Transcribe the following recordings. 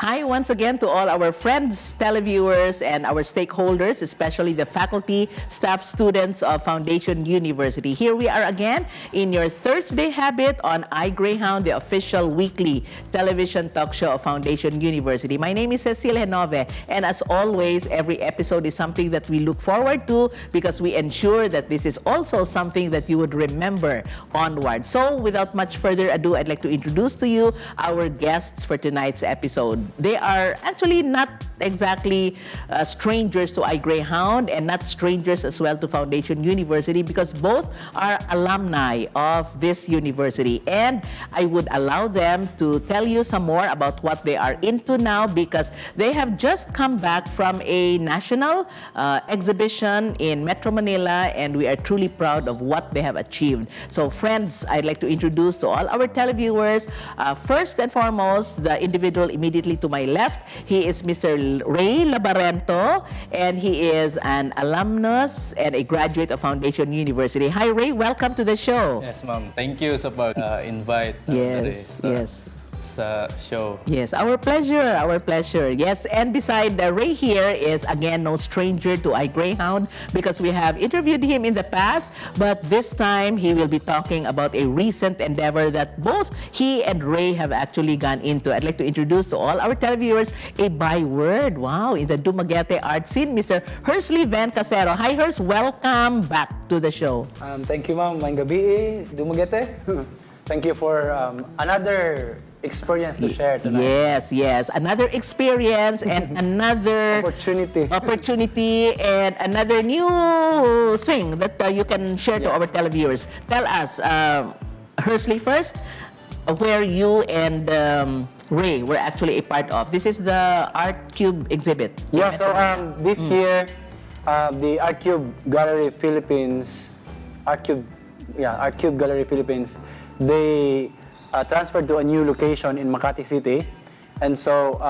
hi once again to all our friends, televiewers, and our stakeholders, especially the faculty, staff, students of Foundation University. Here we are again in your Thursday habit on iGreyhound, the official weekly television talk show of Foundation University. My name is Cecilia Henove, and as always, every episode is something that we look forward to because we ensure that this is also something that you would remember onward. So without much further ado, I'd like to introduce to you our guests for tonight's episode. They are actually not exactly strangers to iGreyhound and not strangers as well to Foundation University because both are alumni of this university. And I would allow them to tell you some more about what they are into now because they have just come back from a national exhibition in Metro Manila, and we are truly proud of what they have achieved. So friends, I'd like to introduce to all our televiewers, first and foremost, the individual immediately to my left. He is Mr. Rey Labarento, and he is an alumnus and a graduate of Foundation University. Hi Rey, welcome to the show. Yes, ma'am. Thank you sa pag-invite sa show. Yes, our pleasure, our pleasure. Yes, and beside Rey here is again no stranger to iGreyhound because we have interviewed him in the past, but this time he will be talking about a recent endeavor that both he and Rey have actually gone into. I'd like to introduce to all our televiewers a byword, wow, in the Dumaguete art scene, Mr. Hersley Ven-Casero. Hi Hers, welcome back to the show. Thank you, ma'am. Maayong gabi, Dumaguete. Thank you for another experience to share tonight. Yes, yes. Another experience and another opportunity and another new thing that you can share to our televiewers. Tell us, Hersley first, where you and Rey were actually a part of. This is the Art Cube exhibit. Yeah, so this year, the Art Cube Gallery Philippines, Art Cube Gallery Philippines, they transferred to a new location in Makati City, and so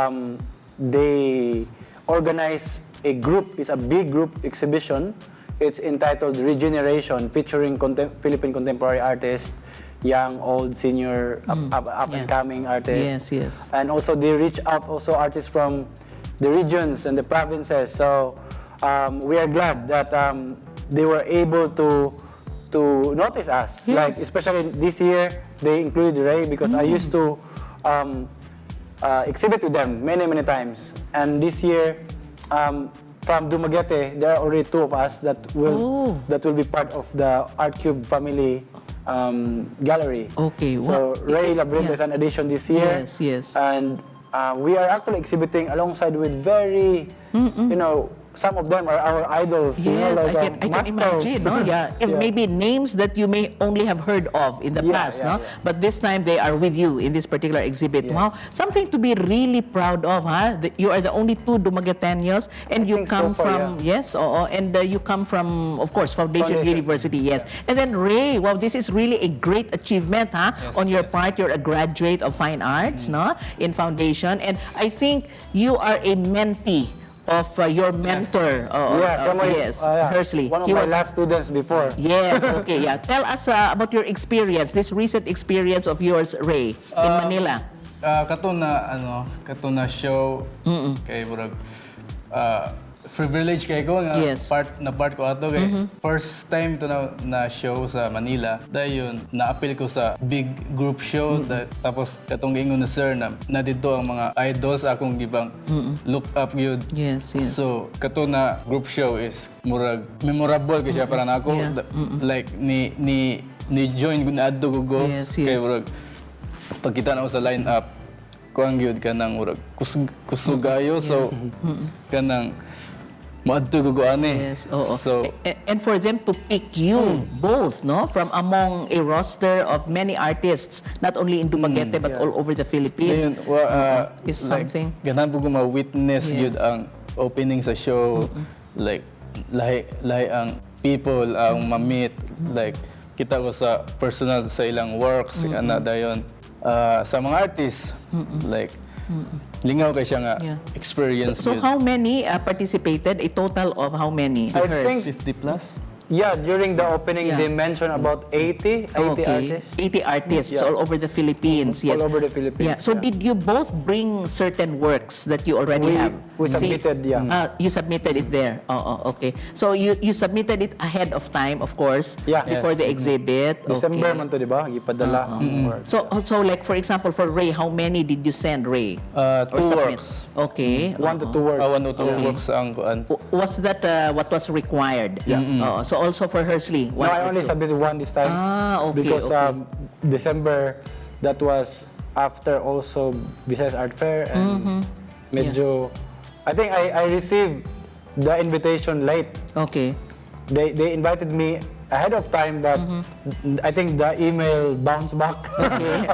they organized a group. It's a big group exhibition. It's entitled Regeneration, featuring Philippine contemporary artists, young, old, senior, up and coming artists. Yes, yes. And also they reach out also artists from the regions and the provinces. So we are glad that they were able to notice us. Yes. Like especially this year, they included Rey because I used to exhibit with them many times. And this year, from Dumaguete, there are already two of us that will be part of the Art Cube family gallery. Okay. So Rey Labarento is an addition this year. Yes, yes. And we are actually exhibiting alongside with very, some of them are our idols. Yes, like I can imagine, no? Yeah. Maybe names that you may only have heard of in the past, no? Yeah. But this time they are with you in this particular exhibit. Yes. Wow, something to be really proud of, huh? You are the only two Dumagueteños, and you come from, you come from, of course, Foundation University, yes. Yeah. And then Rey, wow, this is really a great achievement, huh? On your part, you're a graduate of Fine Arts, no? In Foundation, and I think you are a mentee of your mentor, Hersley. One of my last students before. Yes, okay, yeah. Tell us about your experience, this recent experience of yours, Rey, in Manila. Kato na show kay murag privilege kay ko nga part ko ato kay first time to na show sa Manila. Dayon na-appeal ko sa big group show tapos katong ingon na sir na dito ang mga idols akong gibang look up gyud. Yes, yes. So kato na group show is murag memorable kay siya para nako. Like ni join ko na adto ko kay murag pagkita na ko sa line up ko ang gyud kanang murag kusugayo so kanang maadto ko ani. Yes, so and for them to pick you both, no, from among a roster of many artists, not only in Dumaguete but all over the Philippines, is something. Ganan po ko ma-witness yun ang opening sa show, like lahi ang people ang ma-meet, like kita ko sa personal sa ilang works, ana dayon sa mga artists, like lingaw kay siya nga experience. So how many participated? A total of how many? I think 50 plus. Yeah, during the opening, they mentioned about 80 artists. 80 artists all over the Philippines. Yes. All over the Philippines. Yeah. So did you both bring certain works that you already have? We submitted, You submitted it there. Okay. So you submitted it ahead of time, of course, before the exhibit. December man to, di ba? Ipadala ang work. So like for example, for Rey, how many did you send, Rey? 2 works. Okay. 1 to 2 works. 1 to 2 works ang kuan. Was that what was required? Yeah. So also for Hersley? No, I only submitted 1 this time. Okay. Because December, that was after also Visayas Art Fair and medyo, I think I received the invitation late. Okay. They invited me ahead of time, but I think the email bounced back. Okay.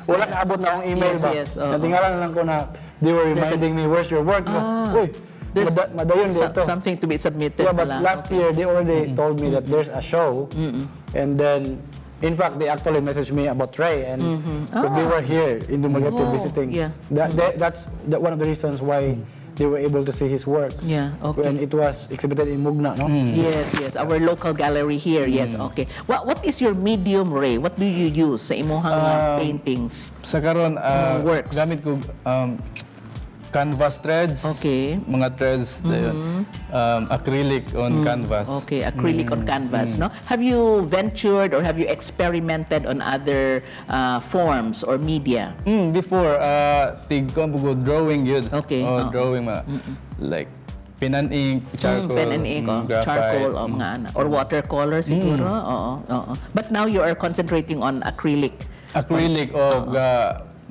Wala naabot na akong email ba? Natingalan lang ko na they were reminding me, where's your work? Uy, there's madayon dito. something to be submitted. Yeah, but last year they already told me that there's a show, and then in fact they actually messaged me about Rey, and because they were here in Dumaguete visiting. Yeah. That's one of the reasons why they were able to see his works. Yeah, okay. When it was exhibited in Mugna, no? Yes, our local gallery here. Yes, okay. What is your medium, Rey? What do you use sa imong paintings? Sa karon works. gamit ko canvas threads. Okay. Mga threads acrylic on canvas. Okay, acrylic on canvas, no? Have you ventured or have you experimented on other forms or media? Before tig ko drawing yun. Okay. Drawing like pen and ink, charcoal, pen and ink, graphite. charcoal, mga ana. Or watercolor siguro. Oo. But now you are concentrating on acrylic. Acrylic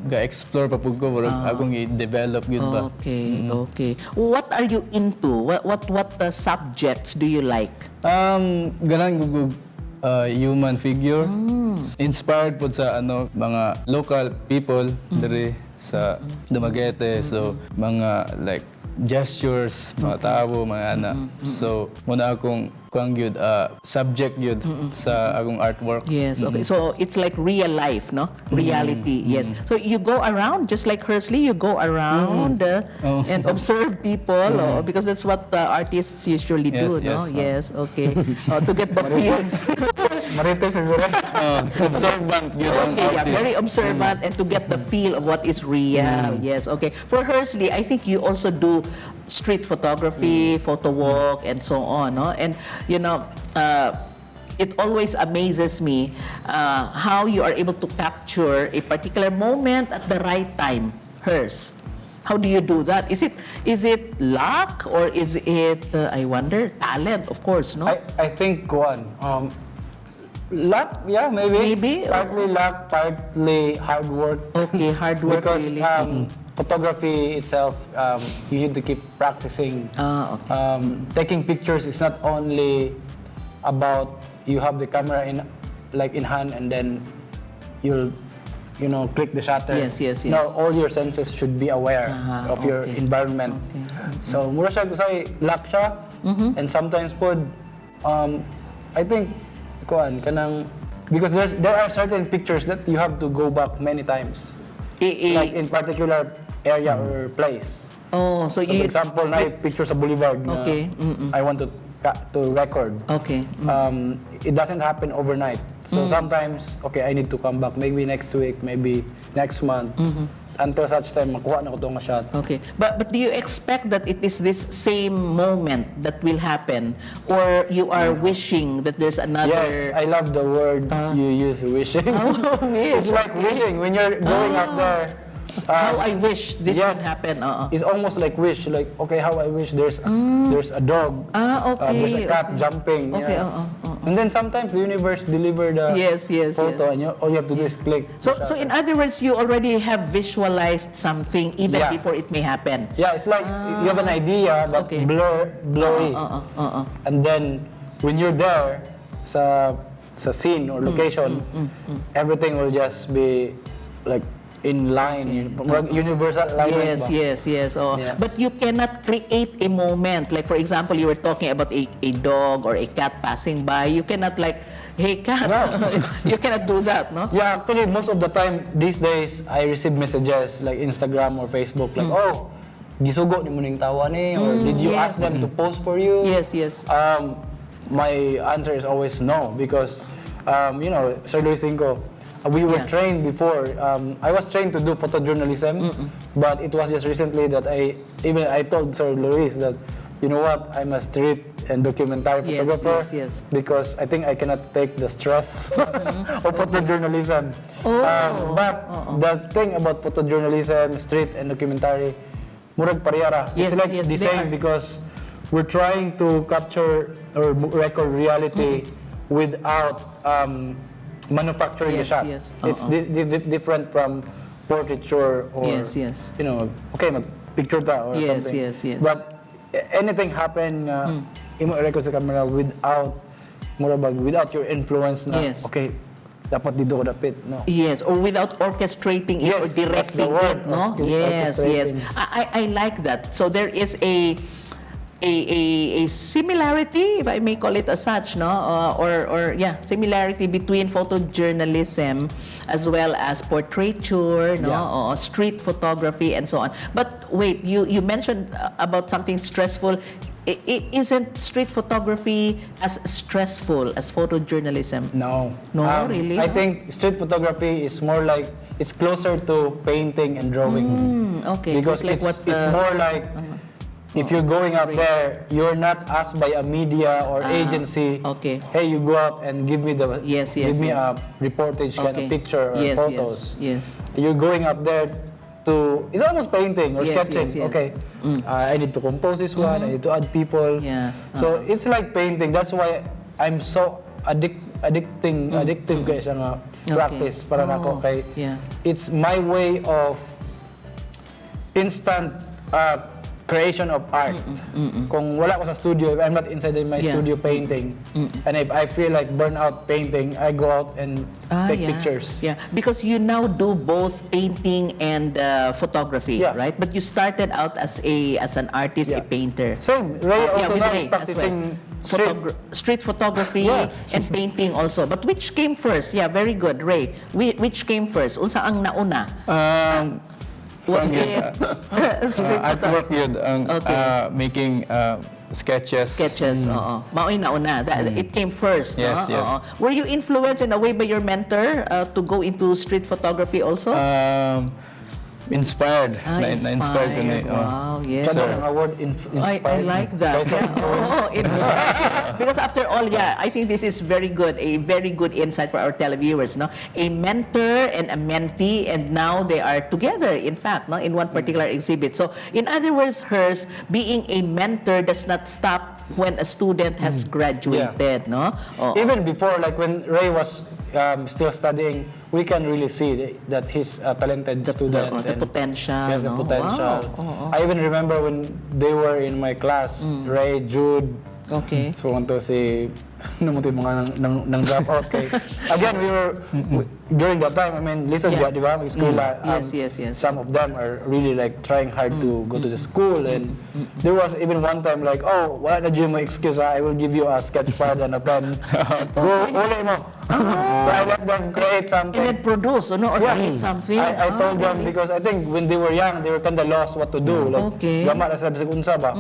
ga-explore pa pud ko, akong i-develop yun ba. Okay. What are you into? What subjects do you like? Ganang gugug human figure. Inspired po sa mga local people diri sa Dumaguete. So mga like gestures, mga tao, mga ana. So muna akong gyud subject gyud sa akong artwork. Yes, okay. So it's like real life, no? Reality, yes. So you go around, just like Hersley, you go around and observe people, because that's what artists usually do, no? Yes, okay. To get the feel. Marites is right. Observant gyud ang Okay, artist. very observant and to get the feel of what is real. Yes, okay. For Hersley, I think you also do street photography, photo walk, and so on, no? And it always amazes me how you are able to capture a particular moment at the right time. Hers. How do you do that? Is it luck or is it I wonder talent? Of course, no. I think luck, yeah, maybe. Partly luck, partly hard work. Okay, hard work. Because really. photography itself, you need to keep practicing. Okay. Taking pictures is not only about you have the camera in hand and then you'll click the shutter. Yes. No, all your senses should be aware of your environment. So mura siya kusay luck siya, and sometimes I think because there are certain pictures that you have to go back many times. Like in particular area or place. Oh, so For example, picture sa Boulevard na I want to record. Okay. It doesn't happen overnight. So sometimes, I need to come back maybe next week, maybe next month. Until such time, makuha na ko itong shot. Okay. But do you expect that it is this same moment that will happen? Or you are wishing that there's another... Yes, I love the word you use, wishing. It's like wishing. When you're going out there, how I wish this would happen. It's almost like wish. Like, how I wish there's a dog. There's a cat jumping. Okay. And then sometimes the universe deliver the photo, and all you have to do is click. So in other words, you already have visualized something even before it may happen. Yeah, it's like you have an idea, but blurry. And then when you're there, sa scene or location, everything will just be like in line, universal alignment. Yes. But you cannot create a moment. Like for example, you were talking about a dog or a cat passing by. You cannot hey cat. No. You cannot do that, no? Yeah, actually, most of the time these days, I receive messages like Instagram or Facebook, like, gisugo ni mo ning tawa ni, or did you ask them to post for you? Yes. my answer is always no, because you know, Sir Luis Cinco, we were trained before. I was trained to do photojournalism, but it was just recently that I told Sir Luis that, you know what, I'm a street and documentary photographer, because I think I cannot take the stress of photojournalism. But the thing about photojournalism, street and documentary, murag parehara. It's like the same, because we're trying to capture or record reality without manufacturing the shot. It's different from portraiture or you know, okay, picture ta or something. But anything happen imo record sa camera without your influence na okay, dapat dito ko dapit, no? Yes, or without orchestrating it or directing it, no? Yes. I like that. So there is a similarity, if I may call it as such, no, similarity between photojournalism as well as portraiture, no, street photography and so on. But wait, you mentioned about something stressful. Isn't street photography as stressful as photojournalism? No, really. I think street photography is more like, it's closer to painting and drawing. Okay, because like it's more like. If you're going up there, you're not asked by a media or agency, hey, you go out and give me the give me a reportage kind of picture or photos. You're going up there to, it's almost painting or sketching. Okay, I need to compose this one, I need to add people. So it's like painting. That's why I'm so addictive kay siya nga practice para nako kay it's my way of instant creation of art. Kung wala ko sa studio, if I'm not inside my studio painting, and if I feel like burnout painting, I go out and take pictures. Because you now do both painting and photography, right? But you started out as an artist, a painter. Same. Rey also now Rey practicing street photography and painting also. But which came first? Yeah, very good, Rey. Which came first? Unsa ang nauna? Was it artwork yun, making sketches. Mao'y nauna. It came first. Yes. Were you influenced in a way by your mentor to go into street photography also? Inspired. Na-inspired ko na. Wow, yes. That's an award, inspired. I like that. Inspired. Because after all, I think this is very good, a very good insight for our televiewers. No? A mentor and a mentee, and now they are together, in fact, no, in one particular exhibit. So, in other words, hers, being a mentor does not stop when a student has graduated. No? Even before, like when Rey was still studying, we can really see that he's a talented student. The potential. He has the potential. Wow. I even remember when they were in my class, Rey, Jude. Okay. So, want to say, mga nang drop out kay. Again, we were, during that time, I mean, listen, di ba? School, some of them are really like trying hard to go to the school, and there was even one time like, oh, wala na dyan mo excuse, I will give you a sketch pad and a pen. Go, uli mo. So I let them create something. And then produce, or create something. I told them, because I think when they were young, they were kind of lost what to do. Like, gama na sila sa unsa ba.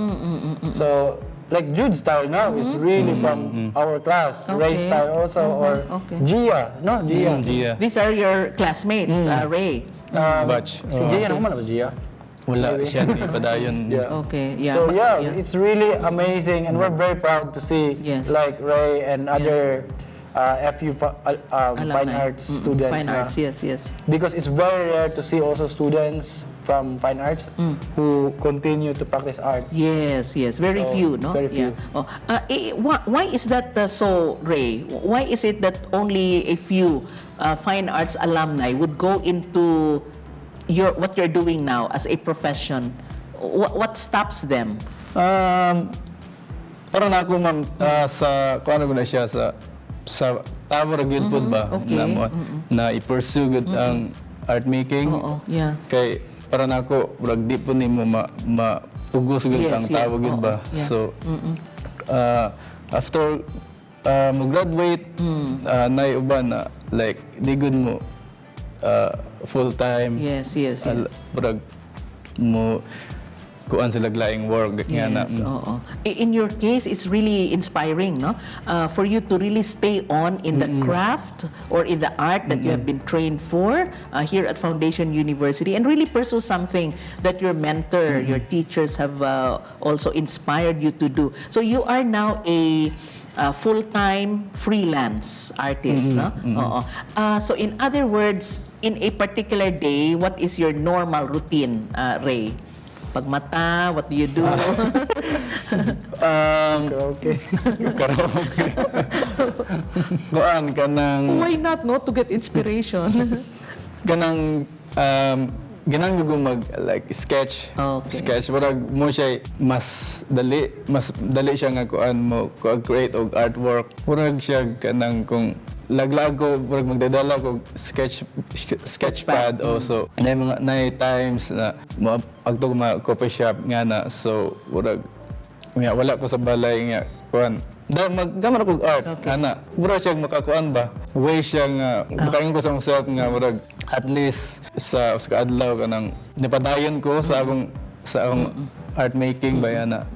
So, like Jude's style now is really from our class. Rey's style also, or Gia. No, Gia. These are your classmates, Rey. Batch. Si Gia, naman ba Gia? Wala siya, ni padayon. So it's really amazing, and we're very proud to see like Rey and other FU fine arts students. Fine arts, yes. Because it's very rare to see also students from fine arts who continue to practice art. Yes. Very few, no? Very few. Why is that so, Rey? Why is it that only a few fine arts alumni would go into what you're doing now as a profession? What stops them? Parang ako, ma'am, kung ano ko na siya, sa tawag yun po ba, na i-pursue good ang art making. Kay para nako brag di po nimo mapugos gud ang tawag gud ba. So after mo graduate nay uban na like di gud mo full time. Yes. Brag mo kuan sila laing work nga na. Yes, oo. In your case, it's really inspiring, no? For you to really stay on in the craft or in the art that you have been trained for here at Foundation University, and really pursue something that your mentor, your teachers have also inspired you to do. So you are now a full-time freelance artist, no? Oo. So in other words, in a particular day, what is your normal routine, Rey? Pagmata, what do you do? Okay. Karaoke. Kuan kanang Why not, no? To get inspiration. kanang ganang ko mag like sketch. Okay. Sketch para mo siya mas dali siya nga kuan mo create og artwork. Murag siya kanang kung laglag ko murag magdadala ko sketchpad also. Na mga times na agto coffee shop nga na, so murag nga wala ko sa balay nga kuan maggamar ko art ana mura siya makakuan ba way siya nga makaingon ko sa myself nga murag at least sa adlaw kanang nipadayon ko sa akong art making ba yana.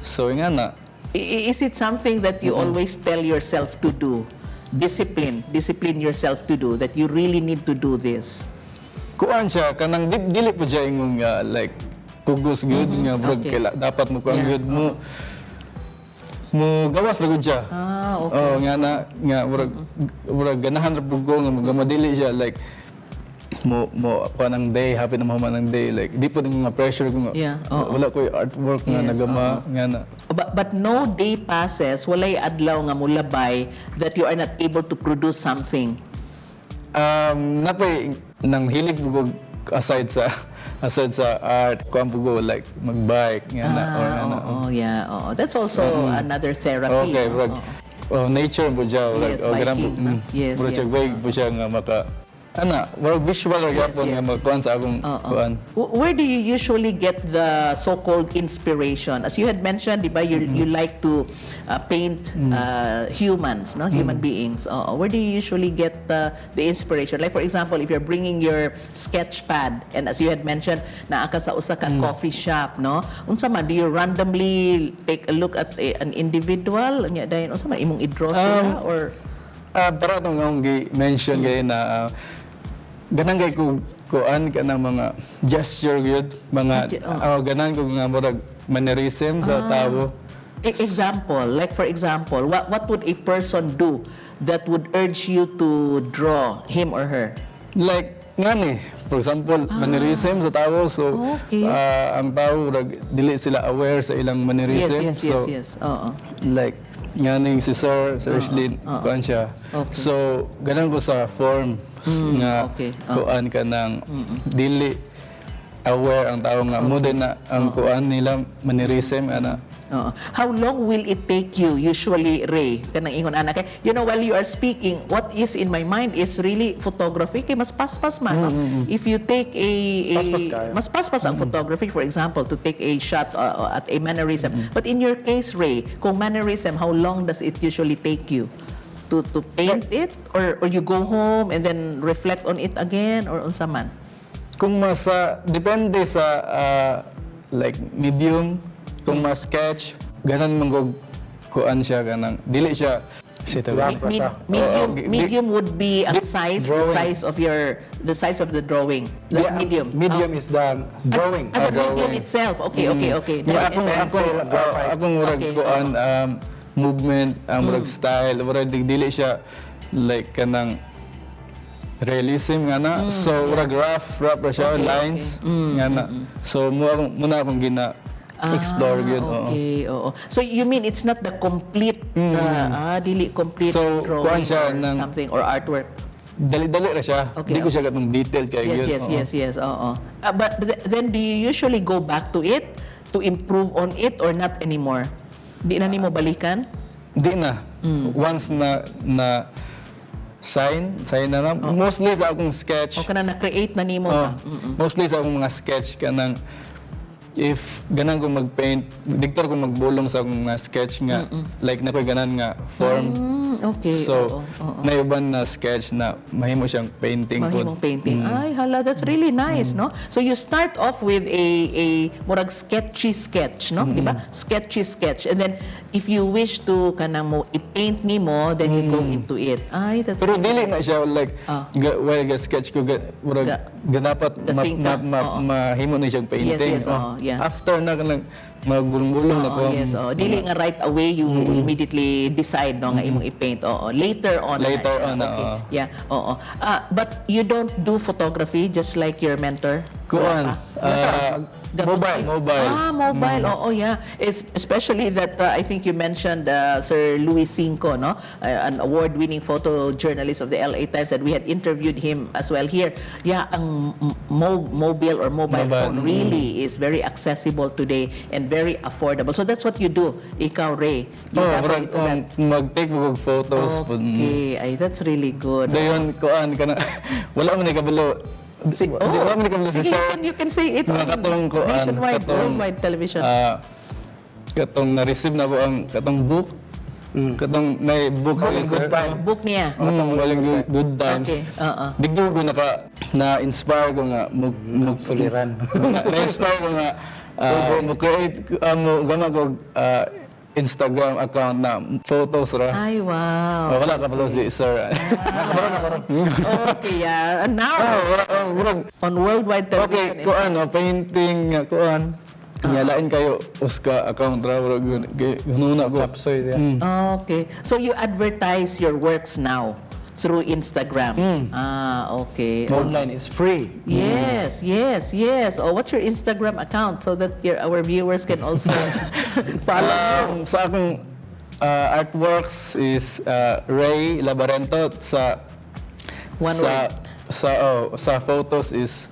So nga na. Is it something that you always tell yourself to do? Discipline yourself to do, that you really need to do this? Kuan siya kanang dili po siya ingong like pugos good nga bro dapat mo kuan good mo gawas ra gud siya. Okay. Oh nga murag ganahan ra pug ko nga madili siya like mo kuan day happy na mo ng day like di po nga pressure ko nga wala ko artwork nga nagama nga na. But no day passes, walay adlaw nga mulabay that you are not able to produce something. Napay nang hilig po aside sa art, kuan po like magbike nga na or ano. That's also another therapy. Okay, nature po siya Yes, biking. Yes. Way po siya nga maka visual or yapon nga magkuhan sa akong kuhan. Where do you usually get the so-called inspiration? As you had mentioned, di ba, you like to paint humans, no, human beings. Where do you usually get the inspiration? Like for example, if you're bringing your sketch pad, and as you had mentioned, naa ka sa usa ka coffee shop, no? Unsa man, do you randomly take a look at an individual? Nya dayon unsa man imong i-draw sila or para itong akong mention kayo na ganang kay kuan ka ng mga gesture yun, mga ganan ko nga murag mannerism sa tao. Example, like for example, what would a person do that would urge you to draw him or her? Like ngani, for example, mannerism sa tao, so ang tao murag dili sila aware sa ilang mannerism. Yes. Like ngani si Sir Hersley kuan siya. So ganang ko sa form nga kuan ka ng dili aware ang tao nga mo din na ang kuan nila mannerism ana. How long will it take you usually, Rey? Kanang ingon ana kay while you are speaking, what is in my mind is really photography kay mas paspas man. No? If you take mas paspas ang photography, for example, to take a shot at a mannerism. But in your case, Rey, kung mannerism, how long does it usually take you to paint it, or you go home and then reflect on it again, or unsa man? Kung depende sa like medium. Kung sketch, ganan man kuan siya ganang dili siya medium would be ang size, the size of the drawing. Medium is the drawing. The medium itself. Okay. Akong murag kuan movement, murag style, murag dili siya like kanang realism nga na. So murag rough ra siya lines nga na. So muna akong explore yun. So you mean it's not the complete dili complete drawing or something or artwork? Dali ra siya. Hindi ko siya gatong detailed kay yun. Yes. But then do you usually go back to it to improve on it or not anymore? Di na nimo balikan? Di na. Once na sign na lang. Mostly sa akong sketch. O kana na-create na nimo mostly sa akong mga sketch kanang if ganan ko mag-paint, diktor ko magbulong sa akong mga sketch nga, like na ko'y ganan nga form. Okay. So, na iban na sketch na mahimo siyang painting po. Mahimong painting. Ay, hala, that's really nice, no? So you start off with a murag sketchy sketch, no? Di ba? Sketchy sketch. And then, if you wish to kanang mo i-paint nimo, then you go into it. Ay, that's Pero dili na siya like well sketch ko murag ganapat mahimo na siyang painting. Yes, yeah. After na kanang magbulong-bulong na ko. Yes, dili nga right away you immediately decide no nga imong i-paint. Later on. Later na, on, okay. Yeah, but you don't do photography just like your mentor? Kuan. Mobile. Mobile. Yeah. It's especially that I think you mentioned Sir Luis Cinco, no? An award-winning photojournalist of the LA Times, and we had interviewed him as well here. Yeah, ang mobile phone really is very accessible today and very affordable. So that's what you do, ikaw, Rey. Mag-take mo photos. Okay, ay, that's really good. Dayon, kuan ka na. Wala man kabalo. You can say it on nationwide, worldwide television. Katong na-receive na ko ang katong book. Katong may book sa sir. Book niya. Katong walang good times. Okay. Digdo ko na-inspire ko nga Suliran. Na-inspire ko nga mo-create gama ko Instagram account na photos ra. Ay, wow. Wala ka pala si sir. Okay, yeah. And now, on worldwide television. Okay, kuan painting kuan. Nyalain kayo uska account ra gununa ko. Chapsoy siya. Okay. So you advertise your works now through Instagram. Okay. Online is free. Yes. What's your Instagram account so that our viewers can also follow? Sa akong artworks is Rey Labarento sa One word. sa photos is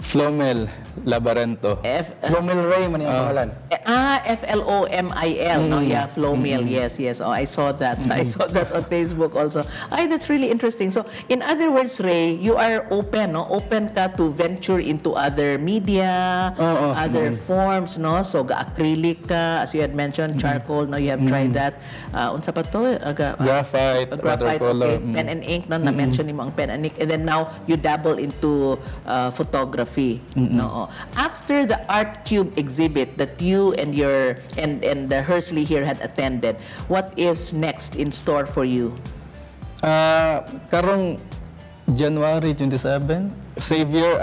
Flomel Labarento. Flomel Rey man yung pangalan. Flomil. No, yeah, Flomil. Yes. I saw that. I saw that on Facebook also. Ay, that's really interesting. So, in other words, Rey, you are open, no? Open ka to venture into other media, other forms, no? So, acrylic ka, as you had mentioned, charcoal, no? You have tried that. Unsa pa to? Graphite, watercolor. Okay. Pen and ink, no? Na-mention mo ang pen and ink. And then now, you dabble into photography, no? After the Art Cube exhibit that you and the Hersley here had attended, what is next in store for you? Karong January 27, Xavier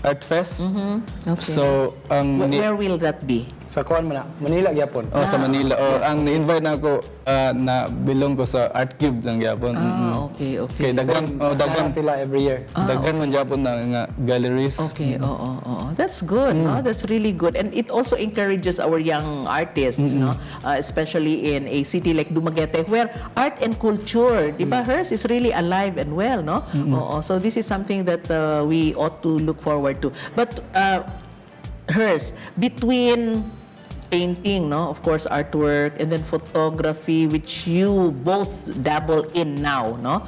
Art Fest. Okay. So Where will that be? Sa kuan man Manila gyapon. sa Manila. Ang ni-invite na ako na belong ko sa Art Cube lang gyapon. Okay. Kay daghan sila every year. daghan man gyapon na nga galleries. Okay, that's good, no? That's really good. And it also encourages our young artists, no? Especially in a city like Dumaguete where art and culture, di ba, hers is really alive and well, no? So this is something that we ought to look forward to. But hers, between painting, no, of course, artwork, and then photography, which you both dabble in now, no?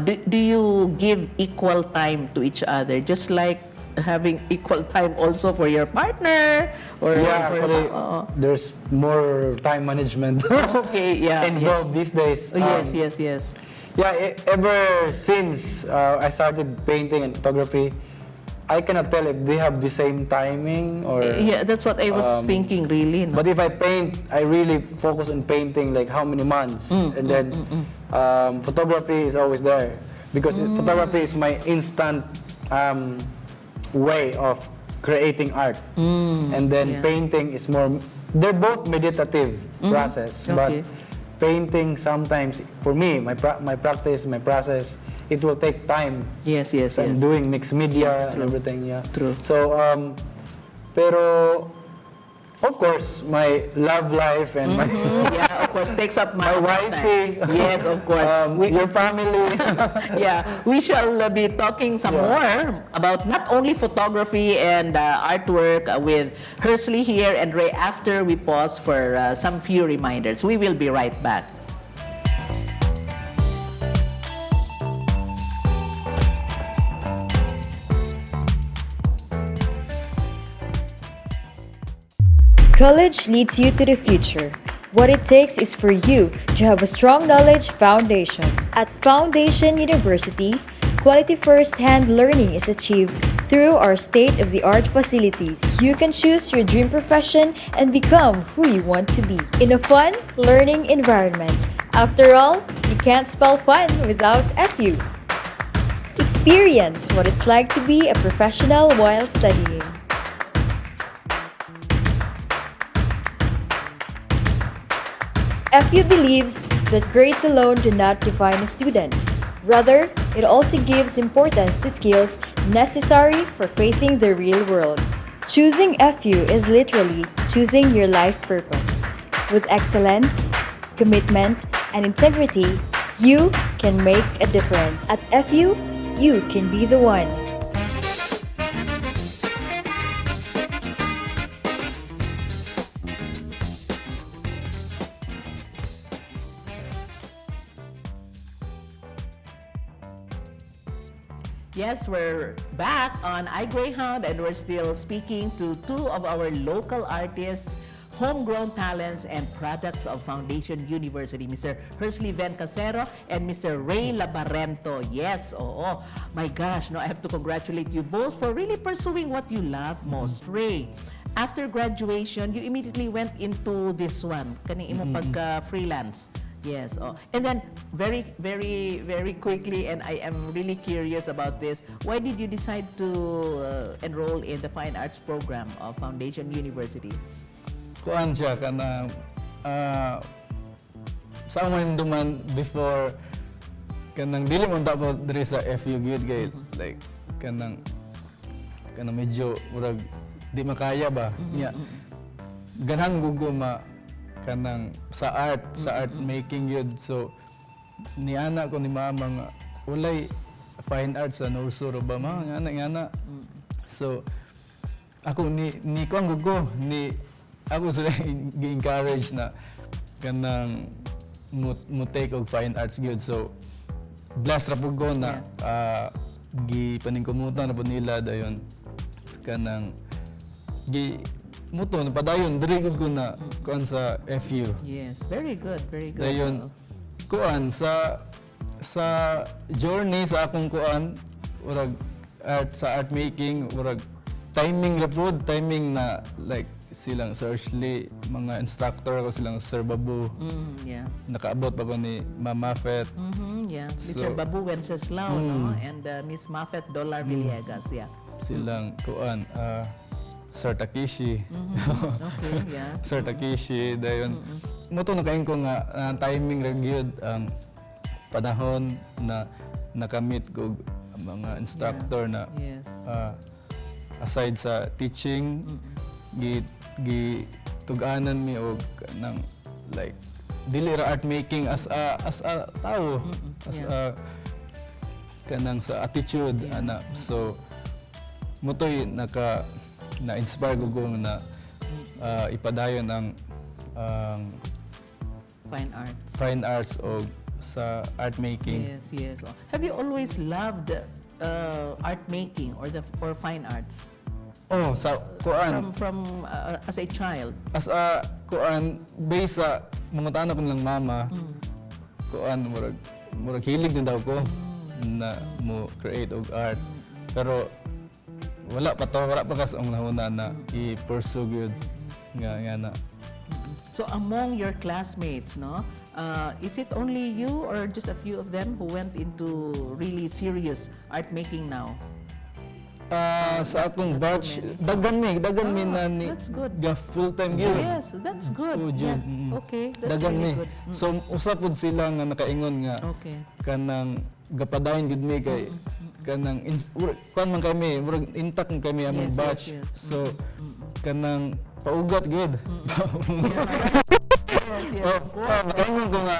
Do you give equal time to each other, just like having equal time also for your partner, or there's more time management involved these days. Yes. Yeah, ever since I started painting and photography, I cannot tell if they have the same timing or... Yeah, that's what I was thinking, really. No? But if I paint, I really focus on painting like how many months. And then photography is always there. Because photography is my instant way of creating art. And then painting is more... They're both meditative process. Okay. But painting sometimes, for me, my practice, my process, it will take time. Yes. And doing mixed media and everything, True. So, pero of course, my love life and my of course, takes up my wifey. time. Yes, of course. Your family. We shall be talking some more about not only photography and artwork with Hersley here and Rey after we pause for some few reminders. We will be right back. College leads you to the future. What it takes is for you to have a strong knowledge foundation. At Foundation University, quality first-hand learning is achieved through our state-of-the-art facilities. You can choose your dream profession and become who you want to be in a fun, learning environment. After all, you can't spell fun without FU. Experience what it's like to be a professional while studying. FU believes that grades alone do not define a student. Rather, it also gives importance to skills necessary for facing the real world. Choosing FU is literally choosing your life purpose. With excellence, commitment, and integrity, you can make a difference. At FU, you can be the one. Yes, we're back on iGreyhound and we're still speaking to two of our local artists, homegrown talents and products of Foundation University, Mr. Hersley Ven-Casero and Mr. Rey Labarento. Yes, oo. My gosh, no, I have to congratulate you both for really pursuing what you love most. Rey, after graduation, you immediately went into this one, kaning imong pagka-freelance. Yes. Oh. And then very quickly, and I am really curious about this, why did you decide to enroll in the Fine Arts program of Foundation University? Kuan siya kanang sa man duman before kanang dili mo ta ko diri sa FU gyud kay like kanang medyo murag di makaya ba niya. Ganang gugo kanang sa art making yun. So ni ana ko ni mama nga ulay fine arts sa Norsuro ba ma ngana. So ako ni ko ang gugo ni ako sila gi-encourage na kanang mo take og fine arts gyud. So blessed ra pud ko na gi paningkumutan na pud nila dayon kanang gi muto na padayon diri ko na kuan sa FU. Yes, very good. Dayon kuan sa journey sa akong kuan urag art making urag timing na like silang Sir Hersley, mga instructor ko silang Sir Babu. Yeah. Nakaabot pa ba ni Ma'am Maffet. Yeah. So, Mr. Babu Wenceslao, no? And Miss Maffet Dolar Villegas, yeah. Silang kuan Sir Takeshi. Okay, yeah. Sir Takeshi dayon. Moto nakain ko nga timing ra gyud ang panahon na nakamit ko mga instructor na Yes. aside sa teaching gi tug-anan mi og nang like dili ra art making as a tao as a kanang sa attitude ana. So motoy na-inspire ko na ipadayon ang fine arts o sa art making. Yes. Oh. Have you always loved art making or fine arts? Oh, sa kuan From as a child. as a kuan based sa mga tanan ko lang mama. Kuan murag hilig din daw ko na mo create og art. Pero wala pa kas ang nahuna na i-pursue gyud nga na. So among your classmates, no, is it only you or just a few of them who went into really serious art making now? Sa akong batch, dagan mi na ni that's good. ga full-time gyud. Yes, that's good. Oh, Yeah. Jud. Okay, that's Dagan really mi. good. So usa pud sila nga nakaingon nga Okay. kanang gapadayon gud mi kay kanang kuan man kami murag intact man kami among Yes, batch. yes. So kanang paugat gud. Yes, of course. Nakaingon ko nga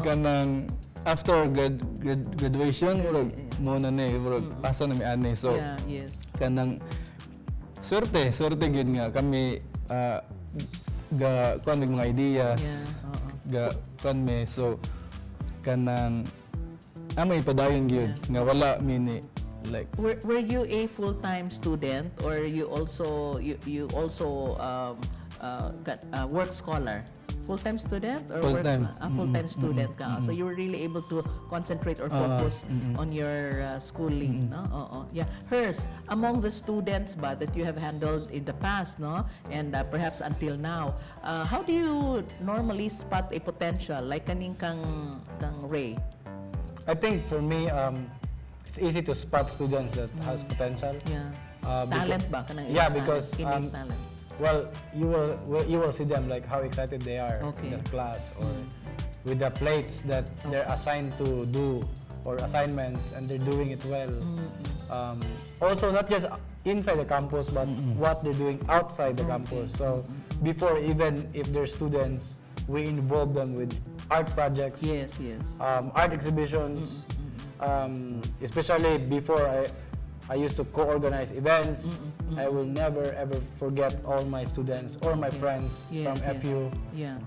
kanang after graduation murag mo na ni murag asa na mi ani. So Yeah, yes. kanang swerte gyud nga kami ga kuan mga ideas ga kuan mi. So kanang amay padayon gyud nga wala mi ni like Were you a full-time student, or you also got a work scholar? Full-time student or Full-time. full-time student ka. So you were really able to concentrate or focus on your schooling, no? Oo. Yeah. Hers, among the students ba that you have handled in the past, no? And perhaps until now, how do you normally spot a potential like kaning kang Ray? I think for me, it's easy to spot students that has potential. Yeah. Because- Talent ba kanang Yeah, innate because talent? Talent. well, you will see them like how excited they are Okay. in the class, or with the plates that they're assigned to do, or assignments, and they're doing it well. Also, not just inside the campus, but what they're doing outside the campus. So before, even if they're students, we involve them with art projects, Yes. art exhibitions, especially before I used to co-organize events. I will never ever forget all my students or my friends from FU. Yeah.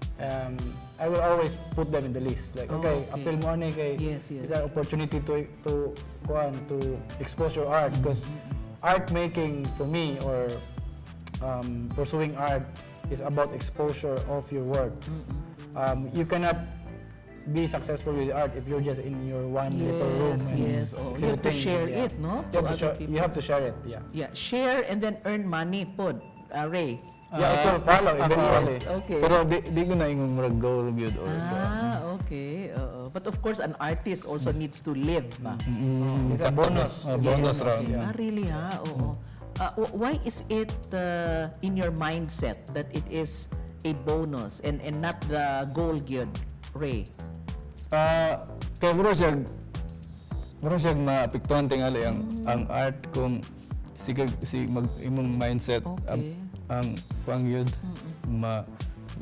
I will always put them in the list. Like, okay, okay. appeal mo ani kay Yes. is an opportunity to expose your art, because art making for me, or pursuing art, is about exposure of your work. You cannot be successful with art if you're just in your one little room. and Yes. Oh, you have to exhibiting, share yeah. it, no? You have, to other share, people. you have to share it, yeah. Yeah, share and then earn money, pod. Ray. Yeah, it will follow eventually. Yes, okay. pero di ko na ingong murag goal gyud or Okay. But of course, an artist also needs to live, ba? It's a bonus. bonus round. Yeah. Really, ha? Oo. Why is it in your mindset that it is a bonus and not the goal, gyud, Ray? Kaya mura siya maapektuhan tingali ang art kung si imong mindset Okay. ang pangyud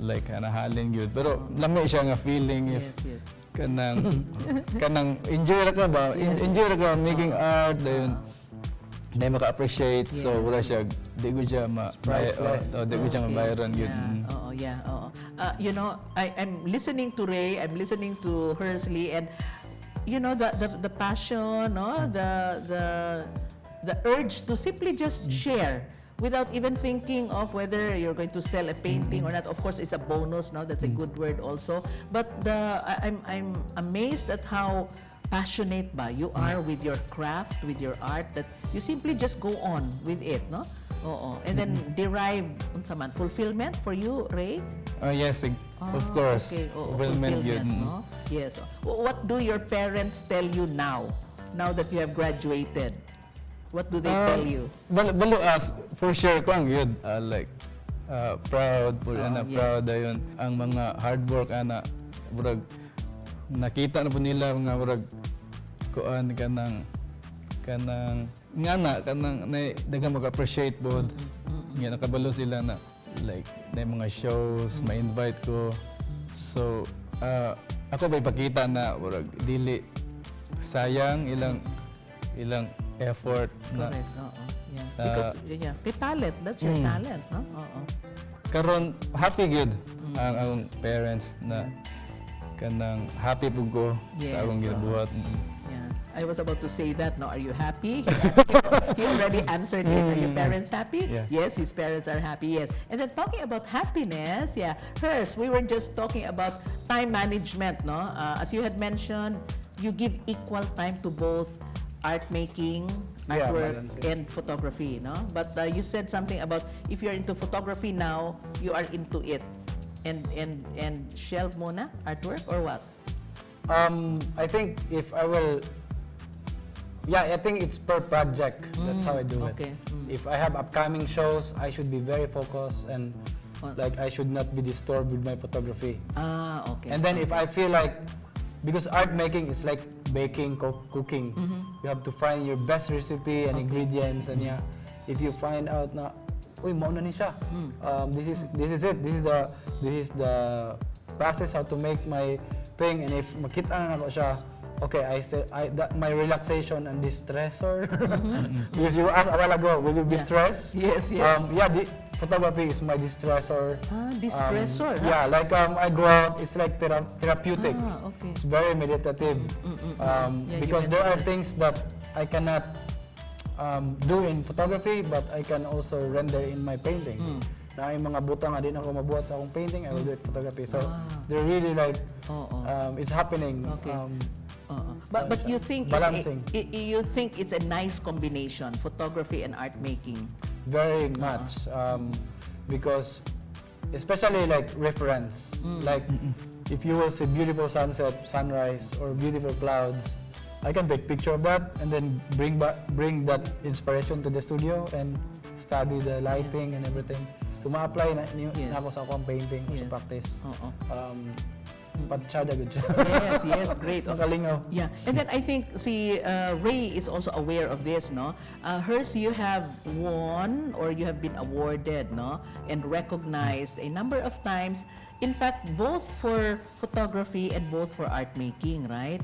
like hanahalin gyud, pero lami siya nga feeling if Yes. kanang enjoy ra ka ba, enjoy ra ka making art dayon na maka-appreciate, so wala siya di ko siya priceless. di ko siya mabayaran gyud. Yeah. You know, I'm listening to Ray, I'm listening to Hersley, and you know the passion, no, the urge to simply just share without even thinking of whether you're going to sell a painting or not. Of course, it's a bonus, no? That's a good word also. But I'm amazed at how passionate ba you are with your craft, with your art, that you simply just go on with it, no? Oo. And then derive unsa man fulfillment for you, Ray? Yes, of course. Okay. Oo, Fulfillment yun. no? Yes. What do your parents tell you now that you have graduated? What do they tell you? Balo as for sure ko ang yun, like proud po Yes. proud dayon ang mga hard work ana murag nakita na po nila mga murag kuan kanang daghang mag-appreciate pod nga nakabalo sila na like na mga shows ma-invite ko, so ako ba ipakita na murag dili sayang ilang effort na Correct. Oo. Yeah. Because kay talent, that's your talent, no? Oo. karon happy gid ang parents na kanang happy pug ko Yes, sa akong ginabuhat. Yeah. I was about to say that, no? Are you happy? He already answered it. Are your parents happy? Yeah. Yes, his parents are happy, yes. And then talking about happiness, yeah. Hers, we were just talking about time management, no? As you had mentioned, you give equal time to both art making, Yeah, artwork, balancing. and photography, no? But you said something about if you're into photography now, you are into it. And shelve muna artwork or what? I think if I will, I think it's per project. That's how I do okay. it. If I have upcoming shows, I should be very focused, and like I should not be disturbed with my photography. Okay. And then if I feel like, because art making is like baking, cooking, you have to find your best recipe and ingredients, and if you find out na, uy, mauna ni siya. This is it. This is the process how to make my thing, and if makita na ako siya, okay, my relaxation and distressor. Because you asked a while ago, will you be stressed? Yes. The photography is my distressor. Distressor, huh? Yeah, like I go out, it's like therapeutic. Okay. It's very meditative. Yeah, you Because there are mentioned things that I cannot do in photography, but I can also render in my painting. Na yung mga butang na din ako mabuhat sa akong painting, I will do it photography. So they're really like, it's happening. Okay. But you think balancing. You think it's a nice combination, photography and art making? Very much, because especially like reference, like if you will see beautiful sunset, sunrise, or beautiful clouds, I can take picture of that and then bring that inspiration to the studio and study the lighting and everything. So ma-apply na ako sa akong painting sa practice. Patsyada good siya. Yes, great. Makalingaw. Yeah, and then I think Rey is also aware of this, no? Hers, you have won or you have been awarded, no, and recognized a number of times. In fact, both for photography and both for art making, right?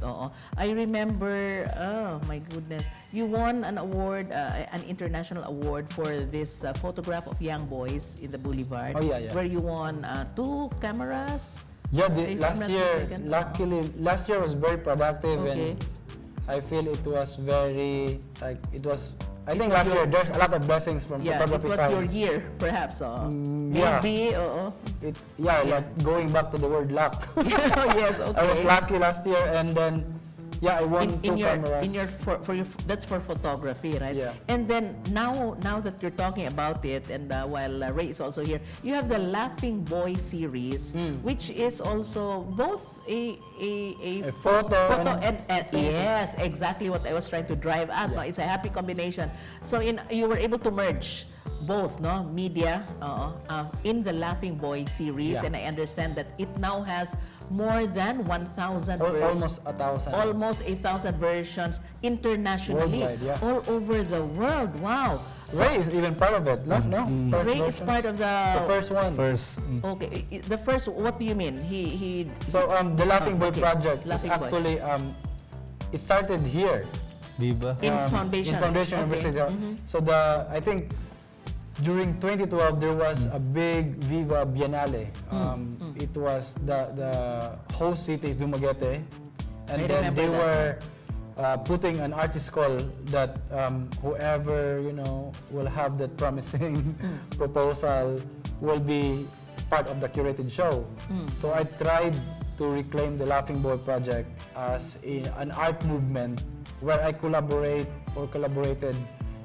I remember, oh my goodness, you won an award, an international award for this photograph of young boys in the Boulevard. Oh, yeah. Where you won 2 cameras. Yeah, last year was very productive, Okay. and I feel it was very, I think last year there's a lot of blessings from photography it was side. your year, perhaps. Yeah. Maybe, Like going back to the word luck. Yes, okay. I was lucky last year, and then I won 2 cameras. That's for photography, right? Yeah. And then now that you're talking about it, and while Rey is also here, you have the Laughing Boy series, which is also both a photo and yes, exactly what I was trying to drive at. No? It's a happy combination. So you were able to merge both, no, media in the Laughing Boy series, and I understand that it now has more than 1,000 almost 1,000. Almost 1,000 versions internationally, Worldwide, all over the world. Wow. Rey is even part of it. No? Rey is part of the first one. Okay, the first. What do you mean? So the Laughing Boy project is Laughing Boy. actually it started here Viva. in Foundation. In Foundation University. So I think during 2012 there was a big Viva Biennale. It was the host city is Dumaguete, and then they were putting an artist call that whoever will have that promising proposal will be part of the curated show. So I tried to reclaim the Laughing Boy project as an art movement where I collaborated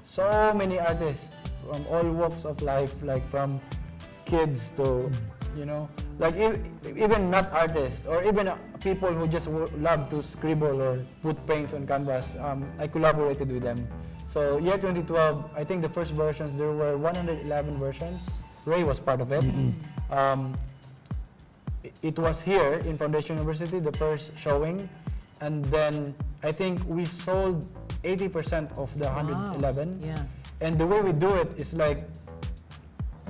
so many artists from all walks of life, like from kids to like even not artists, or even people who just love to scribble or put paints on canvas. I collaborated with them. So year 2012, I think the first versions, there were 111 versions. Rey was part of it. It was here in Foundation University, the first showing, and then I think we sold 80% of the 111. Yeah. And the way we do it is like,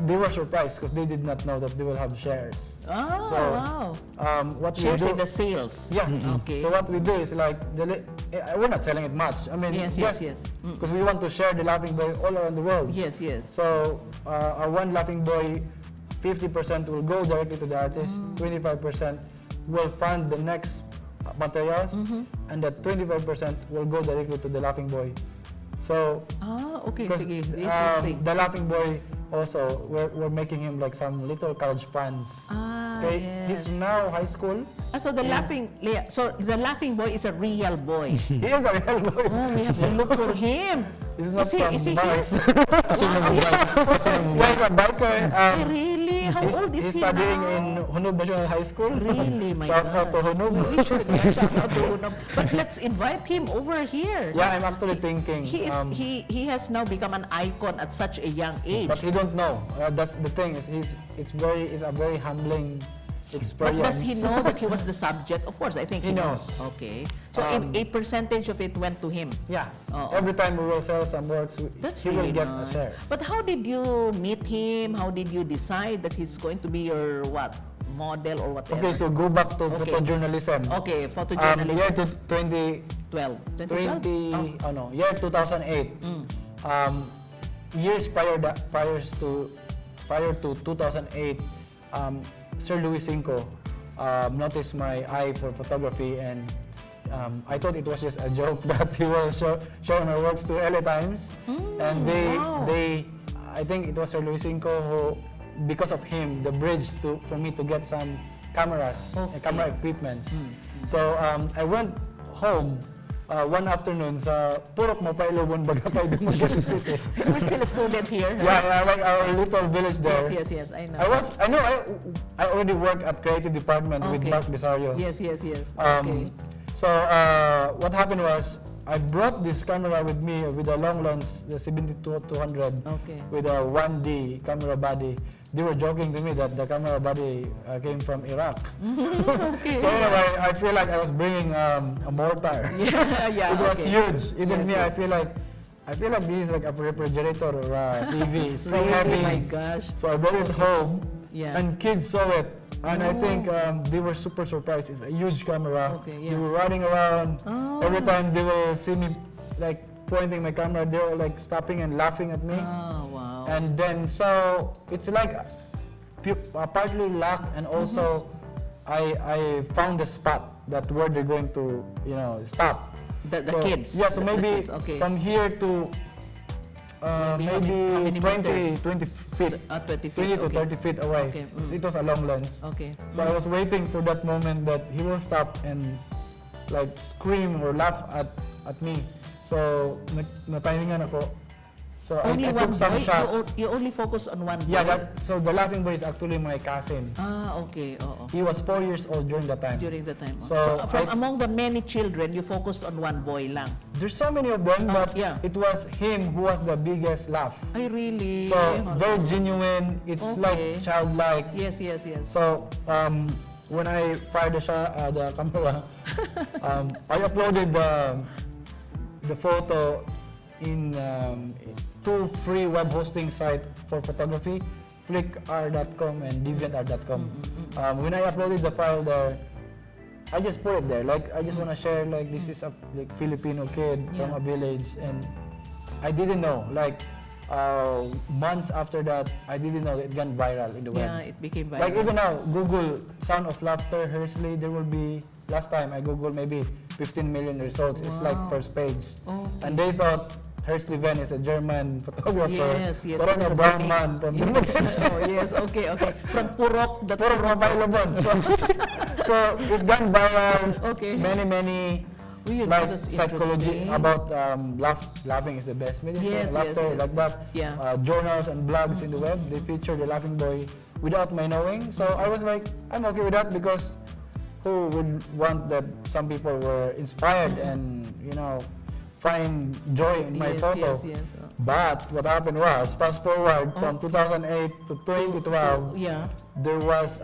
they were surprised because they did not know that they will have shares. Oh, So, wow. what Shares we do, in the sales. yeah. Okay. So what we do is like, we're not selling it much. I mean, Yes. because we want to share the Laughing Boy all around the world. Yes. So our one Laughing Boy, 50% will go directly to the artist, 25% will fund the next materials, and that 25% will go directly to the Laughing Boy. So, okay. because Sige. Interesting. the Laughing Boy also, we're making him like some little college funds. Okay, Yes. he's now high school. So the Laughing Boy is a real boy. He is a real boy. Oh, we have to look for him. He's not Is he from here? Mars. He's like a biker. Really? How old is He's he studying now? in Hunub National High School. Really, my Shout out to God. Hunub. We should shout out to Hunub. But let's invite him over here. Yeah, I'm actually thinking. He has now become an icon at such a young age. But he don't know. That's the thing. Is it's a very humbling experience. But does he know that he was the subject? Of course, I think he knows. knows. Okay. So a percentage of it went to him. Yeah. Oo. Every time we will sell some works, That's he really will get nice. a share. But how did you meet him? How did you decide that he's going to be your model or whatever? Okay, so go back to Okay. photojournalism. Okay, photojournalism. Year to 2012. year 2008. Years prior to 2008, Sir Luis Cinco noticed my eye for photography, and I thought it was just a joke that he will show my works to LA Times, and I think it was Sir Luis Cinco who, because of him, the bridge for me to get some cameras, camera equipments. So I went home one afternoon sa Purok Mapailobon, Bagakay, Dumaguete City. You were still a student here? Yeah, like our little village there. Yes, I know. I already work at creative department with Mark Desario. Yes. Okay. So what happened was, I brought this camera with me with a long lens, the 70-200, with a 1D camera body. They were joking to me that the camera body came from Iraq. Okay. So anyway, I feel like I was bringing a mortar. Yeah. It was huge. Even me, Yes. I feel like this is like a refrigerator or a TV. It's so Really? heavy. Oh my gosh. So I brought it home, Yeah. and kids saw it. And I think they were super surprised. It's a huge camera. Okay, yeah. They were running around. Oh. Every time they will see me like pointing my camera, they were like stopping and laughing at me. Oh, wow. And then so it's like partly luck, and also I found the spot that where they're going to stop. The kids. Yeah, so the maybe kids, okay. from here to How many 20 meters? 20 feet. 20 feet. 20 to Okay. 30 feet away. Okay, It was a long lens. Okay. So I was waiting for that moment that he will stop and like scream or laugh at me. So natahingan ako. So Only I one took some boy? shot. You only focus on one boy? Yeah, so the laughing boy is actually my cousin. Okay. Oo. He was 4 years old during that time. During the time. So from among the many children, you focused on one boy lang. There's so many of them, but yeah. it was him who was the biggest laugh. Ay, really? So very genuine. It's like childlike. Yes. So when I fired the camera, I uploaded the photo in 2 free web hosting sites for photography, flickr.com and deviantart.com. When I uploaded the file there, I just put it there. Like I just want to share, like this is a Filipino kid from a village, and I didn't know. Like months after that, I didn't know it went viral in the web. Yeah, it became viral. Like even now, Google Sound of Laughter Hersley, there will be, last time I Googled maybe 15 million results. It's like first page. Okay. And they thought Hersley Ven is a German photographer. Yes. Parang a brown man from Yes, okay. From Purok, the Purok Mapailobon. So it gone viral. Okay. Many Weird, like that's psychology interesting. about laughing is the best medicine. Yes, laughter, yes. like that. Yeah. Journals and blogs in the web, they feature the laughing boy without my knowing. So I was like, I'm okay with that, because who would want that some people were inspired and find joy in my photo. Yes. But what happened was, fast forward from 2008 to 2012, there was,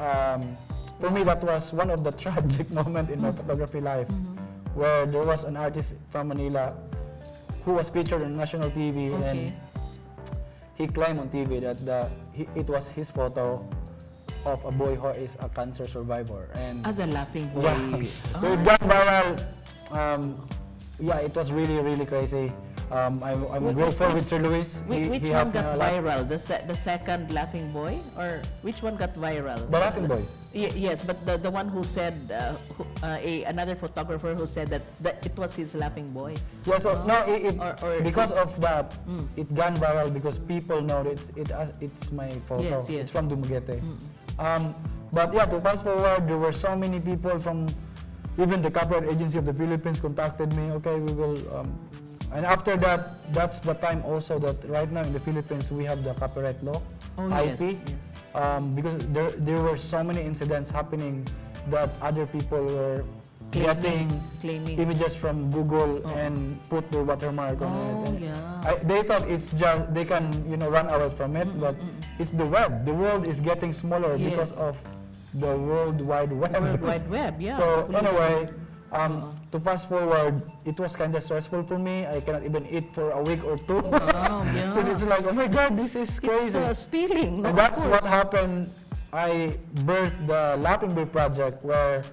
for me, that was one of the tragic moments in my photography life, where there was an artist from Manila who was featured on national TV, and he claimed on TV that it was his photo of a boy who is a cancer survivor. And the laughing boy. yeah, so it got viral. It was really crazy. I'm grateful with Sir Luis. Which he one helped me got a lot. viral? The second laughing boy, or which one got viral? The laughing boy. Yes, but the one who said another photographer who said that it was his laughing boy. Yeah, so no, or because of that, it gone viral because people know that it's my photo. Yes. It's from Dumaguete. But yeah, to fast forward, there were so many people from even the copyright agency of the Philippines contacted me. Okay, we will. And after that, that's the time also that right now in the Philippines we have the copyright law, IP. Yes. Because there were so many incidents happening that other people were Claiming. images from Google and put their watermark on it. And Yeah. they thought it's just they can run away from it, but it's the web. The world is getting smaller because of the World Wide Web. World Wide Web, yeah. So anyway, to fast forward, it was kind of stressful for me. I cannot even eat for a week or two. Because it's like, oh my God, this is crazy. It's stealing. And that's what happened. I birthed the Laughing Boy project, where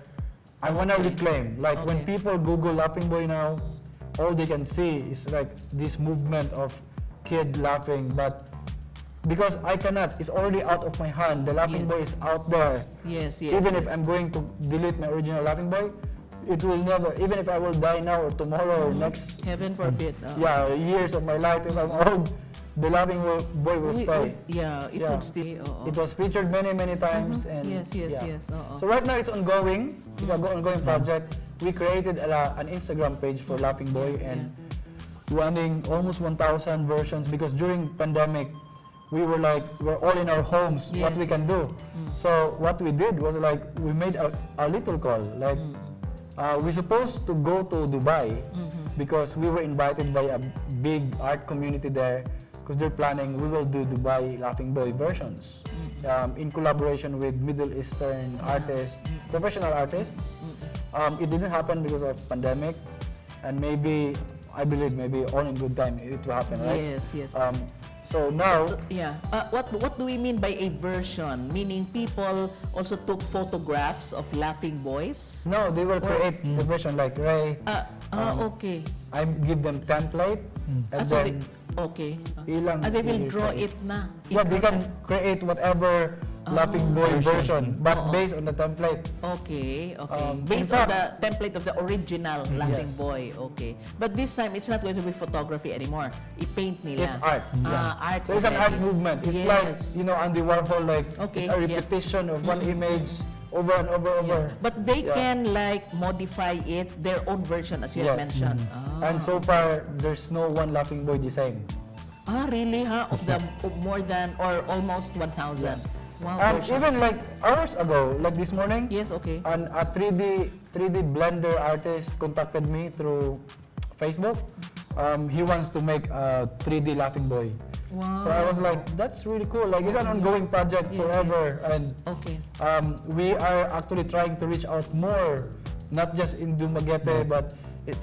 I want to reclaim. Like when people Google Laughing Boy now, all they can see is like this movement of kid laughing. But because I cannot, it's already out of my hand. The Laughing Boy is out there. Yes. Even if I'm going to delete my original Laughing Boy, it will never, even if I will die now or tomorrow or next, Heaven forbid. years of my life, if I'm old, the Laughing Boy will stay. It would stay. It was featured many times. And Yes. So right now it's ongoing. It's an ongoing project. We created an Instagram page for Laughing Boy and running almost 1,000 versions because during pandemic, we're all in our homes, what we can do. So what we did was like, we made a little call. Like, we're supposed to go to Dubai because we were invited by a big art community there because they're planning, we will do Dubai Laughing Boy versions in collaboration with Middle Eastern artists, professional artists. It didn't happen because of pandemic, and maybe, I believe, maybe all in good time it will happen, right? Yes. So now, what do we mean by a version? Meaning people also took photographs of Laughing Boys? no, they will create the version like Rey. Okay. I give them template, and then They will draw it na. yeah, they can create whatever Laughing Boy version, but based on the template. Okay. in Based on fact- the template of the original Laughing Yes. Boy. Okay. But this time, it's not going to be photography anymore. I-paint nila. It's art. Art. So it's an art already. movement. It's Yes. like, Andy Warhol, like, Okay, it's a yeah. repetition of one image over and over. But they Yeah. can modify it, their own version, as you have Yes. mentioned. And so far, there's no one Laughing Boy design. Really, huh? Of the of more than or almost 1,000. Wow. And versions. even like hours ago, like this morning, Yes, okay. a 3D blender artist contacted me through Facebook. He wants to make a 3D Laughing Boy. Wow. So I was like, that's really cool. Like, it's an ongoing project Yes, forever. And Okay. we are actually trying to reach out more, not just in Dumaguete, but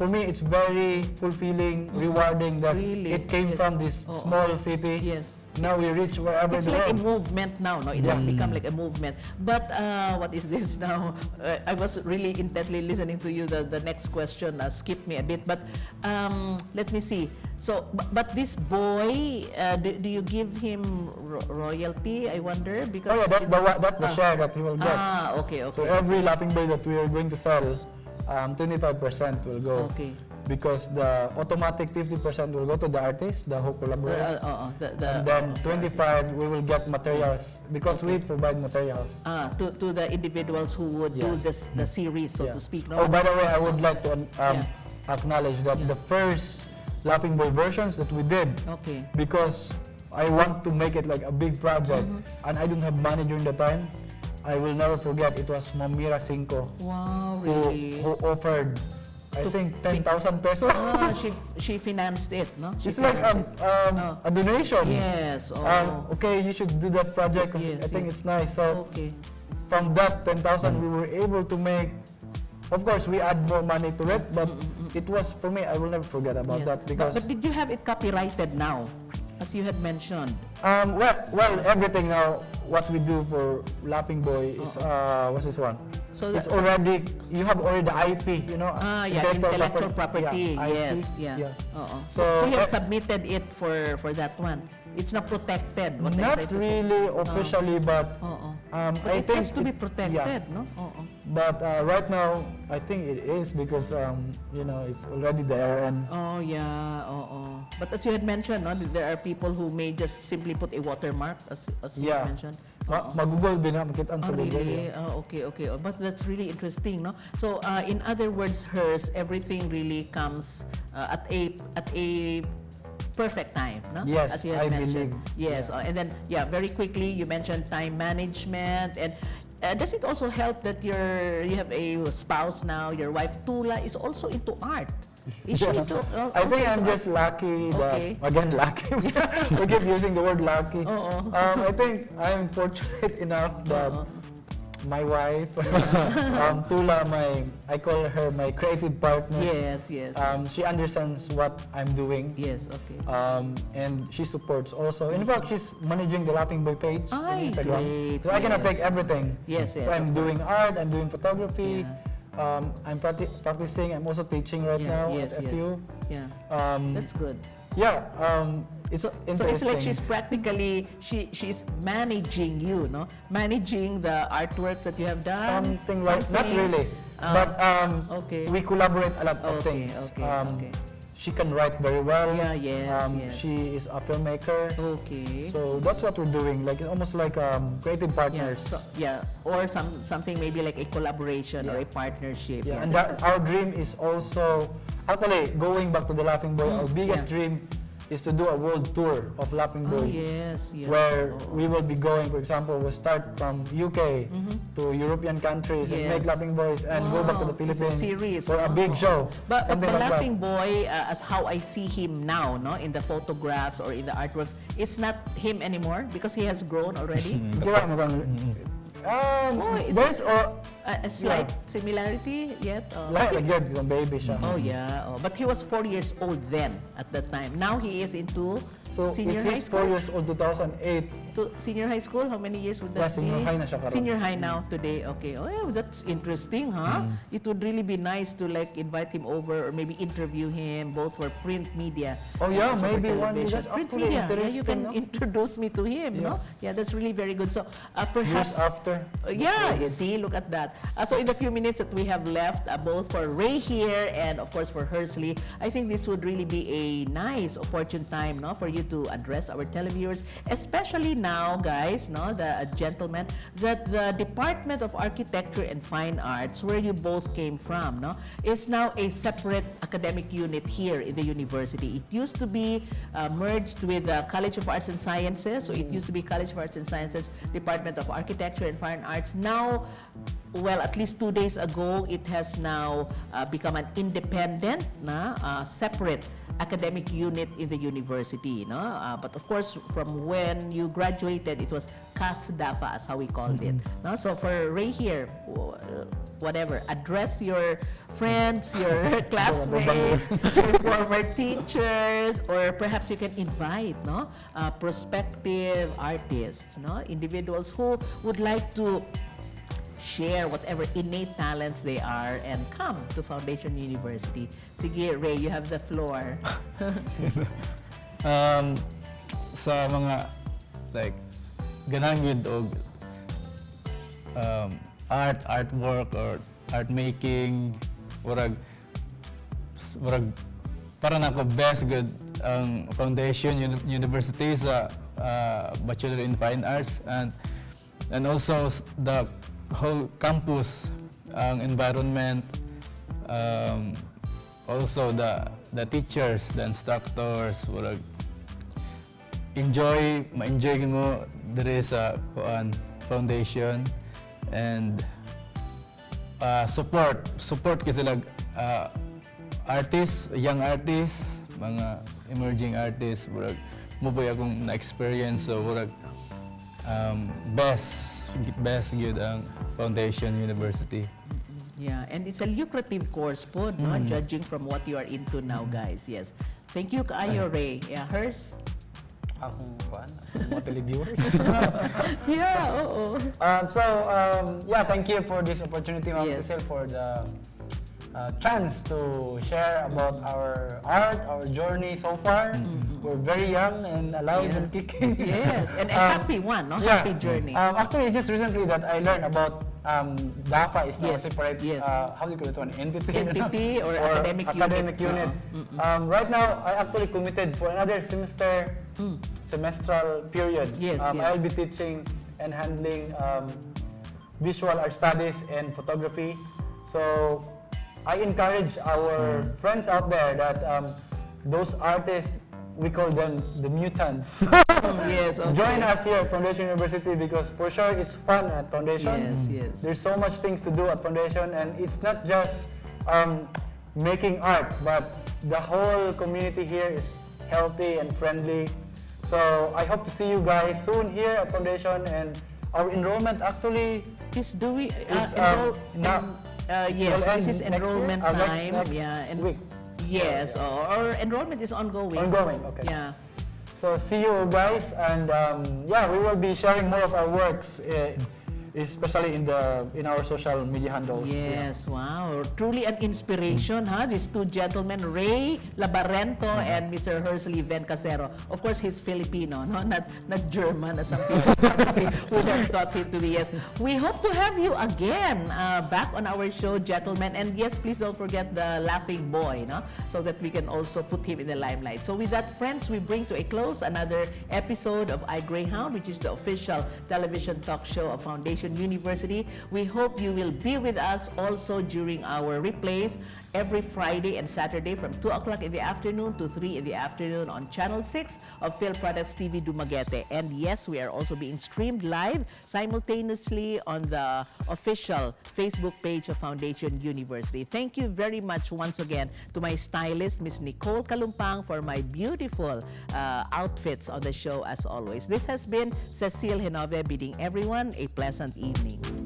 for me, it's very fulfilling, rewarding that Really? it came Yes. from this small city. Yes. Now we reach wherever It's in the like a world. movement now, no? It has become like a movement. But what is this now? I was really intently listening to you. The next question skipped me a bit. But let me see. So, but this boy, do you give him royalty? I wonder because. Oh yeah, that's the share that he will get. Okay. So every Laughing Boy that we are going to sell, 25% will go. Okay. Because the automatic 50% will go to the artist, the who collaborate. And then 25 we will get materials because we provide materials. To the individuals who would do this the series, so to speak. No? Oh, by the way, I would like to acknowledge that the first Laughing Boy versions that we did, Okay. because I want to make it like a big project, and I don't have money during the time. I will never forget, it was Mamira Cinco Wow, really? who offered, I think, 10,000 pesos. She financed it, no? She It's like financed it. a donation. Yes. Okay, you should do that project 'cause Yes, I think yes. it's nice. So Okay. from that 10,000, we were able to make. Of course, we add more money to it, but it was, for me, I will never forget about Yes. that because. But did you have it copyrighted now, as you had mentioned? Well, everything now, what we do for Laughing Boy is what's this one? So It's that's already, you have already the IP, intellectual property. Yeah, Yes, IP, yeah. So So, you have submitted it for that one. It's not protected. What I'm Not trying to say. really officially, but But I it think has to be protected, yeah. no? But right now, I think it is because it's already there and Oh yeah, But as you had mentioned, no, there are people who may just simply put a watermark, as you had mentioned. mag-Google din na makita ang sa Google. Really? Okay. But that's really interesting, no? So, in other words, everything really comes at a perfect time, no? Yes, as you had I mentioned. believe. Yes, and then very quickly you mentioned time management, and does it also help that you have a spouse now? Your wife Tula is also into art. Is she into? I think also I'm into just lucky that, Okay. again, lucky. We keep using the word lucky. I think I'm fortunate enough that my wife, Tula, I call her my creative partner. Yes. She understands what I'm doing. Yes. Okay. And she supports also. In fact, she's managing the Laughing Boy page on Ay, Instagram. great. So I cannot Yes. take everything. Yes, So I'm of doing course. art, I'm doing photography, I'm practicing. I'm also teaching right now at FU. Yeah, that's good. Yeah, it's interesting. So it's like she's practically she's managing you, no? Managing the artworks that you have done. Something like not really, but okay. we collaborate a lot of things. Okay. She can write very well. Yeah, yes. She is a filmmaker. Okay. So that's what we're doing. Like almost like creative partners. Or something maybe like a collaboration or a partnership. Yeah, and our dream is also actually going back to the Laughing Boy. Our biggest dream is to do a world tour of Laughing Boy. Yes. Where we will be going, for example, we'll start from UK to European countries and make Laughing Boys and go back to the Philippines it's a series, for a big show. But the like Laughing Boy, as how I see him now, no, in the photographs or in the artworks, it's not him anymore because he has grown already. There's a slight similarity yet. like yung baby siya. Oh yeah, but he was 4 years old then at that time. Now he is into So senior if high he's school. 4 years old, 2008, To senior high school, how many years would that be? senior high na siya karon. Senior high now today. Okay. Oh, yeah, that's interesting, huh? It would really be nice to like invite him over or maybe interview him both for print media. Oh and yeah, also for maybe one television. that's Print actually media. Yeah, interesting. you can no? introduce me to him, no? Yeah, that's really very good. So perhaps Years after. yeah, you see, look at that. So in the few minutes that we have left, both for Ray here and of course for Hersley, I think this would really be a nice, opportune time, no, for you to address our televiewers, especially now, guys, no, the gentlemen, that the Department of Architecture and Fine Arts, where you both came from, no, is now a separate academic unit here in the university. It used to be merged with the College of Arts and Sciences, so it used to be College of Arts and Sciences, Department of Architecture and Fine Arts. Now, well, at least 2 days ago, it has now become an independent, separate academic unit in the university, no? But of course, from when you graduated, it was CASDAFA, as how we called it. No? So for Ray here, whatever, address your friends, your classmates, your former teachers, or perhaps you can invite, no, prospective artists, no, individuals who would like to share whatever innate talents they are and come to Foundation University. Sige, Ray, you have the floor. Sa mga like ganahan gyud og artwork or art making, murag para nako best good ang Foundation University sa Bachelor in Fine Arts and also the whole campus, ang environment, also the teachers, the instructors, murag ma-enjoy mo diri sa foundation and support kasi sila artists, young artists, mga emerging artists, murag mo po akong na-experience, so murag best good ang Foundation University. Yeah, and it's a lucrative course po, no? Judging from what you are into now, guys. Yes. Thank you, kaayo, Ray. Yeah, Hers? Akong mga televiewers. Yeah, oo. Thank you for this opportunity, Ma'am Cecil, for the chance to share about our art, our journey so far. We're very young and alive and kicking. Yes, and a happy one, no? Happy journey. Actually, just recently that I learned about DAFA is now a separate, how do you call it, an entity or academic unit. Right now, I actually committed for another semestral period. I'll be teaching and handling visual art studies and photography. So I encourage our friends out there that those artists, we call them the mutants. Yes, okay. Join us here at Foundation University because for sure it's fun at Foundation. Yes. There's so much things to do at Foundation, and it's not just making art, but the whole community here is healthy and friendly. So I hope to see you guys soon here at Foundation, and our enrollment actually Do we enroll now? Yes, this is enrollment time. Next week. Yes, our enrollment is ongoing. Ongoing, okay. Yeah. So see you guys, and we will be sharing more of our works especially in our social media handles. Yes, wow. Truly an inspiration, huh? These two gentlemen, Rey Labarento and Mr. Hersley Ven-Casero. Of course, he's Filipino, no? Not German, as some people probably would have thought him to be. Yes. We hope to have you again back on our show, gentlemen. And yes, please don't forget the laughing boy, no? So that we can also put him in the limelight. So with that, friends, we bring to a close another episode of iGreyhound, which is the official television talk show of Foundation University. We hope you will be with us also during our replays every Friday and Saturday from 2 o'clock in the afternoon to 3 in the afternoon on Channel 6 of Phil Products TV Dumaguete. And yes, we are also being streamed live simultaneously on the official Facebook page of Foundation University. Thank you very much once again to my stylist, Miss Nicole Kalumpang, for my beautiful outfits on the show as always. This has been Cecile Henove bidding everyone a pleasant evening.